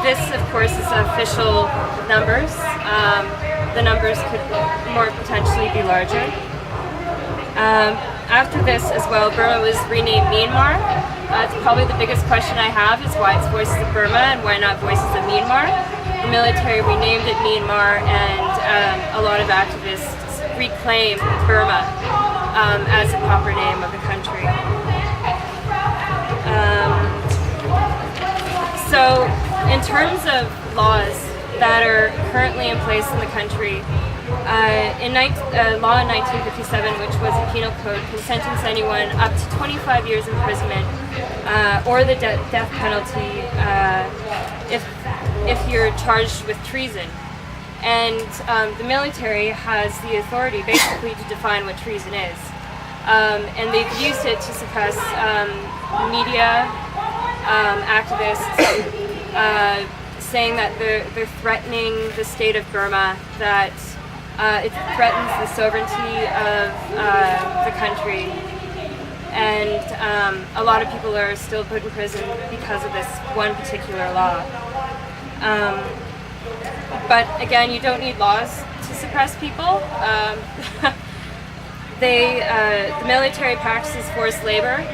This, of course, is official numbers. The numbers could more potentially be larger. After this as well, Burma was renamed Myanmar. It's probably the biggest question I have is why it's Voices of Burma and why not Voices of Myanmar. The military renamed it Myanmar, and a lot of activists reclaim Burma as the proper name of the country. So in terms of laws that are currently in place in the country, law in 1957, which was a penal code, can sentence anyone up to 25 years imprisonment or the death penalty if you're charged with treason. And the military has the authority basically to define what treason is. And they've used it to suppress media, activists, saying that they're threatening the state of Burma, that it threatens the sovereignty of the country, and a lot of people are still put in prison because of this one particular law. But again, you don't need laws to suppress people. The military practices forced labor.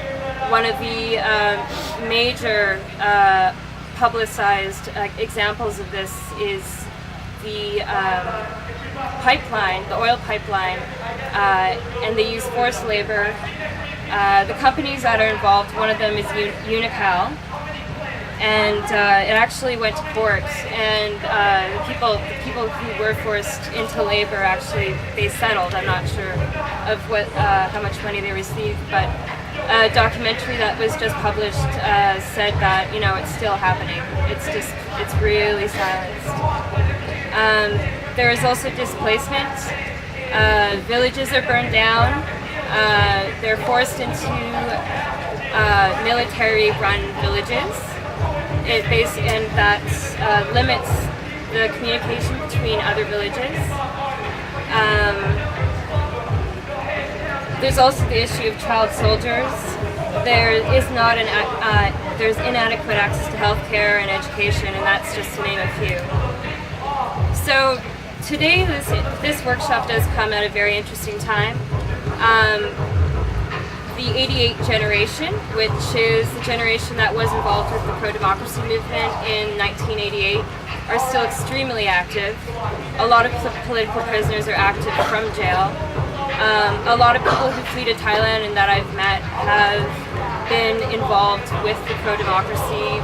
One of the major publicized examples of this is the pipeline, the oil pipeline, and they use forced labor. The companies that are involved, one of them is Unical, and it actually went to court, and the people who were forced into labor actually, they settled. I'm not sure of what how much money they received, but a documentary that was just published said that, you know, it's still happening. It's really silenced. There is also displacement. Villages are burned down. They're forced into military-run villages. And that limits the communication between other villages. There's also the issue of child soldiers. There's inadequate access to healthcare and education, and that's just to name a few. So today, this workshop does come at a very interesting time. The 88 generation, which is the generation that was involved with the pro-democracy movement in 1988, are still extremely active. A lot of political prisoners are active from jail. A lot of people who flee to Thailand and that I've met have been involved with the pro-democracy